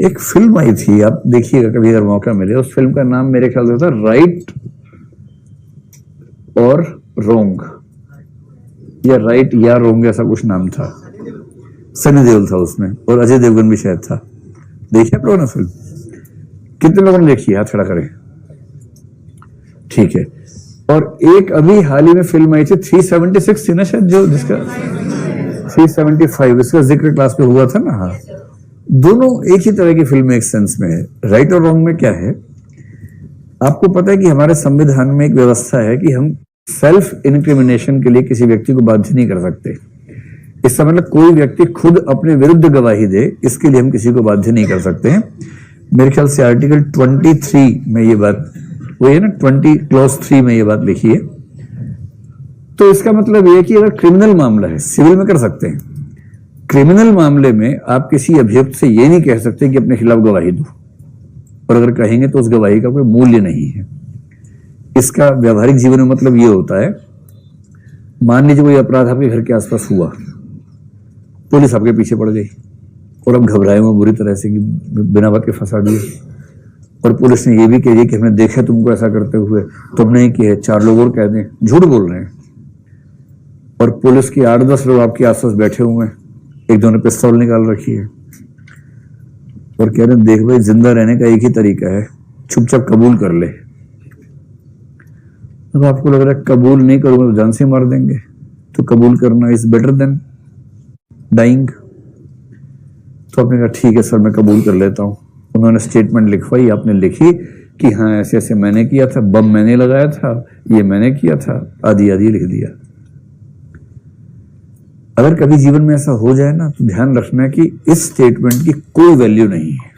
एक फिल्म आई थी, आप देखिएगा कभी अगर मौका मिले। उस फिल्म का नाम मेरे ख्याल से था राइट और रोंग, या राइट या रोंग, ऐसा कुछ नाम था। सनी देओल था उसमें और अजय देवगन भी शायद था। देखिए आप लोगों ने फिल्म? कितने लोगों ने देखी? हाथ खड़ा करें। ठीक है। और एक अभी हाल ही में फिल्म आई थी 376 थी ना शायद, जो जिसका 375 इसका जिक्र क्लास में हुआ था ना। हाँ, दोनों एक ही तरह की फिल्म एक सेंस में है। राइट और रॉन्ग में क्या है, आपको पता है कि हमारे संविधान में एक व्यवस्था है कि हम सेल्फ इनक्रिमिनेशन के लिए किसी व्यक्ति को बाध्य नहीं कर सकते। इसका मतलब कोई व्यक्ति खुद अपने विरुद्ध गवाही दे, इसके लिए हम किसी को बाध्य नहीं कर सकते हैं। मेरे ख्याल से आर्टिकल 23 में ये बात, वो है ना 20 क्लॉज 3 में ये बात लिखी है। तो इसका मतलब ये कि अगर क्रिमिनल मामला है, सिविल में कर सकते हैं, क्रिमिनल मामले में आप किसी अभियुक्त से ये नहीं कह सकते कि अपने खिलाफ गवाही दो, और अगर कहेंगे तो उस गवाही का कोई मूल्य नहीं है। इसका व्यवहारिक जीवन में मतलब ये होता है, मान लीजिए कोई अपराध आपके घर के आसपास हुआ, पुलिस आपके पीछे पड़ गई और अब घबराए हुए बुरी तरह से कि बिना बात के फंसा दिए, और पुलिस ने ये भी कह दिया कि हमने देखा तुमको ऐसा करते हुए, तुमने ही किया, 4 लोग और कह दें, झूठ बोल रहे हैं, और पुलिस की 8-10 लोग आपके आसपास बैठे हुए हैं, एक दो ने पिस्तौल निकाल रखी है और कह रहे हैं देख भाई, जिंदा रहने का एक ही तरीका है, चुपचाप कबूल कर ले। अब आपको लग रहा है कबूल नहीं करूंगा तो जान से मार देंगे, तो कबूल करना इज बेटर देन डाइंग। तो आपने कहा ठीक है सर, मैं कबूल कर लेता हूं। उन्होंने स्टेटमेंट लिखवाई, आपने लिखी कि हाँ ऐसे ऐसे मैंने किया था, बम मैंने लगाया था, ये मैंने किया था, आदि आदि लिख दिया। अगर कभी जीवन में ऐसा हो जाए ना, तो ध्यान रखना है कि इस स्टेटमेंट की कोई वैल्यू नहीं है।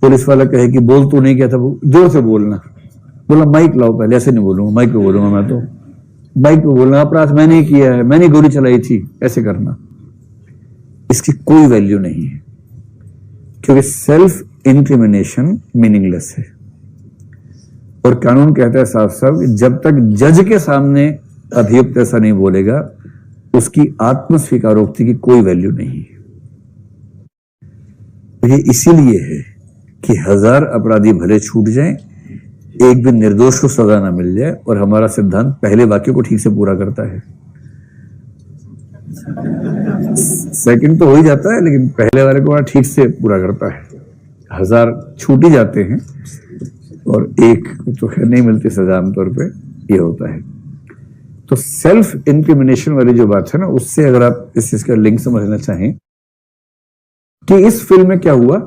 पुलिस वाला कहे कि बोल तो नहीं किया था, जोर से बोलना, बोला माइक लाओ पहले, ऐसे नहीं बोलूंगा, माइक पे बोलूंगा, मैं तो माइक पे बोलना, अपराध मैंने किया है, मैंने गोली चलाई थी, ऐसे करना। इसकी कोई वैल्यू नहीं है, क्योंकि सेल्फ इंक्रिमिनेशन मीनिंगलेस है। और कानून कहता है साफ साफ, जब तक जज के सामने अभियुक्त ऐसा नहीं बोलेगा, उसकी आत्मस्वीकारोक्ति की कोई वैल्यू नहीं है। ये इसीलिए है कि 1000 अपराधी भले छूट जाएं, एक भी निर्दोष को सजा ना मिल जाए, और हमारा सिद्धांत पहले वाक्य को ठीक से पूरा करता है। सेकंड तो हो ही जाता है, लेकिन पहले वाले को ठीक से पूरा करता है। 1000 छूट ही जाते हैं और एक तो खैर नहीं मिलती सजा आमतौर पे, ये होता है। तो सेल्फ इंक्रिमिनेशन वाली जो बात है ना, उससे अगर आप इस चीज का लिंक समझना चाहें कि इस फिल्म में क्या हुआ,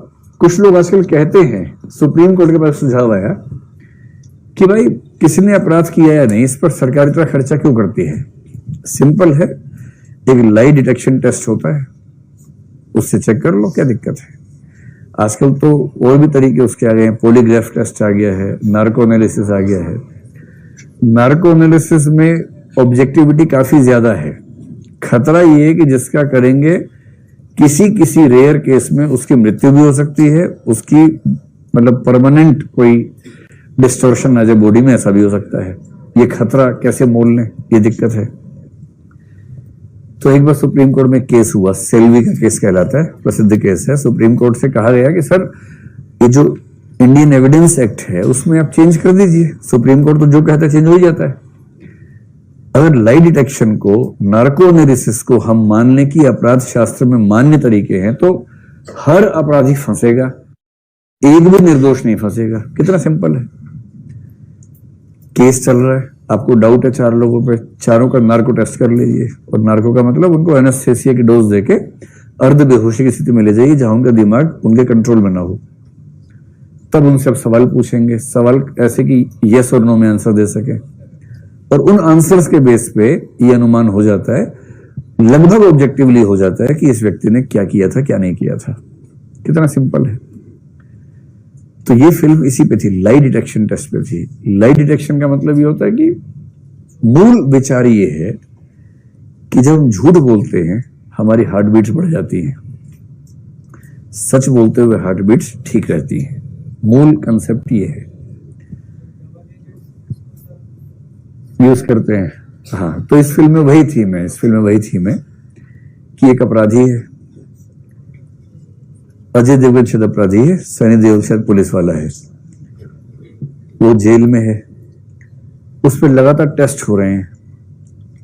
कुछ लोग आजकल कहते हैं, सुप्रीम कोर्ट के पास सुझाव आया कि भाई किसी ने अपराध किया या नहीं, इस पर सरकार इतना खर्चा क्यों करती है। सिंपल है, एक लाई डिटेक्शन टेस्ट होता है, उससे चेक कर लो, क्या दिक्कत है। आजकल तो और भी तरीके उसके आ गए हैं, पॉलीग्राफ टेस्ट आ गया है, नार्को एनालिसिस आ गया है। नार्को एनालिसिस में ऑब्जेक्टिविटी काफी ज्यादा है। खतरा ये है कि जिसका करेंगे, किसी रेयर केस में उसकी मृत्यु भी हो सकती है, उसकी मतलब परमानेंट कोई डिस्टॉर्शन आ जाए बॉडी में, ऐसा भी हो सकता है। ये खतरा कैसे मोल लें, ये दिक्कत है। तो एक बार सुप्रीम कोर्ट में केस हुआ, सेल्वी का केस कहलाता है, प्रसिद्ध केस है। सुप्रीम कोर्ट से कहा गया कि सर ये जो इंडियन एविडेंस एक्ट है उसमें आप चेंज कर दीजिए। सुप्रीम कोर्ट तो जो कहता है चेंज हो ही जाता है। अगर लाई डिटेक्शन को, नार्को एनालिसिस को हम मान लें कि अपराध शास्त्र में मान्य तरीके हैं, तो हर अपराधी फंसेगा, एक भी निर्दोष नहीं फंसेगा। कितना सिंपल है। केस चल रहा है, आपको डाउट है 4 लोगों पे, चारों का नार्को टेस्ट कर लीजिए, और नार्को का मतलब उनको एनेस्थेसिया की डोज देके अर्ध बेहोशी की स्थिति में ले जाइए, जहां उनका दिमाग उनके कंट्रोल में ना हो। तब उनसे आप सवाल पूछेंगे, सवाल ऐसे कि यस और नो में आंसर दे सके, और उन आंसर्स के बेस पे ये अनुमान हो जाता है, लगभग ऑब्जेक्टिवली हो जाता है कि इस व्यक्ति ने क्या किया था, क्या नहीं किया था। कितना सिंपल है। तो ये फिल्म इसी पे थी, लाई डिटेक्शन टेस्ट पे थी। लाई डिटेक्शन का मतलब ये होता है कि मूल विचार ये है कि जब हम झूठ बोलते हैं, हमारी हार्ट बीट्स बढ़ जाती हैं, सच बोलते हुए हार्ट बीट्स ठीक रहती हैं। मूल कंसेप्ट ये है, यूज करते हैं। हाँ, तो इस फिल्म में वही थी मैं कि एक अपराधी है, अजय देवगन शायद अपराधी है, सनी देओल शायद पुलिस वाला है, वो जेल में है, उस पर लगातार टेस्ट हो रहे हैं,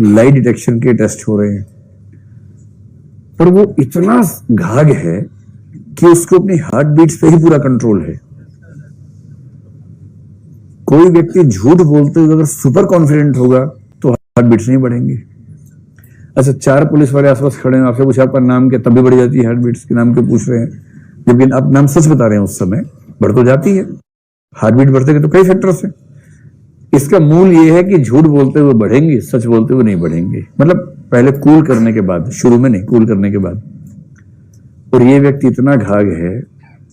लाई डिटेक्शन के टेस्ट हो रहे हैं, पर वो इतना घाघ है कि उसको अपनी हार्ट बीट्स पे ही पूरा कंट्रोल है। कोई व्यक्ति झूठ बोलते हुए अगर सुपर कॉन्फिडेंट होगा तो हार्ट बीट्स नहीं बढ़ेंगे। अच्छा, 4 पुलिस वाले आसपास खड़े हैं, आपसे पूछा आपका नाम क्या, तब भी बढ़ जाती है हार्ट बीट्स, के नाम क्यों पूछ रहे हैं, जबकि आप नाम सच बता रहे हैं, उस समय बढ़ तो जाती है। हार्ट बीट बढ़ते हैं तो कई फैक्टर्स हैं। इसका मूल ये है कि झूठ बोलते हुए बढ़ेंगे, सच बोलते हुए नहीं बढ़ेंगे। मतलब पहले कूल करने के बाद, शुरू में नहीं, कूल करने के बाद। और ये व्यक्ति इतना घाघ है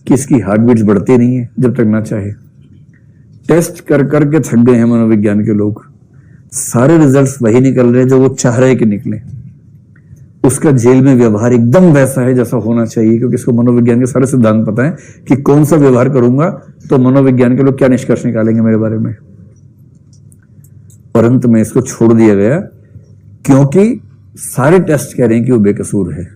कि इसकी हार्ट बीट्स बढ़ती नहीं है जब तक ना चाहे। टेस्ट कर करके थक गए हैं मनोविज्ञान के लोग, सारे रिजल्ट्स वही निकल रहे हैं जो वो चाह रहे कि निकले। उसका जेल में व्यवहार एकदम वैसा है जैसा होना चाहिए, क्योंकि इसको मनोविज्ञान के सारे सिद्धांत पता है कि कौन सा व्यवहार करूंगा तो मनोविज्ञान के लोग क्या निष्कर्ष निकालेंगे मेरे बारे में। परंतु में इसको छोड़ दिया गया क्योंकि सारे टेस्ट कह रहे हैं कि वो बेकसूर है।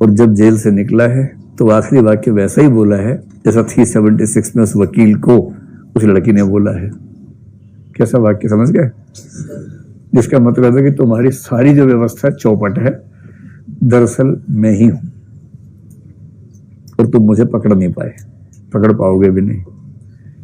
और जब जेल से निकला है तो आखिरी वाक्य वैसा ही बोला है जैसा 376 में उस वकील को उस लड़की ने बोला है। कैसा वाक्य, समझ गए? जिसका मतलब है कि तुम्हारी सारी जो व्यवस्था चौपट है, दरअसल मैं ही हूं और तुम मुझे पकड़ नहीं पाए, पकड़ पाओगे भी नहीं।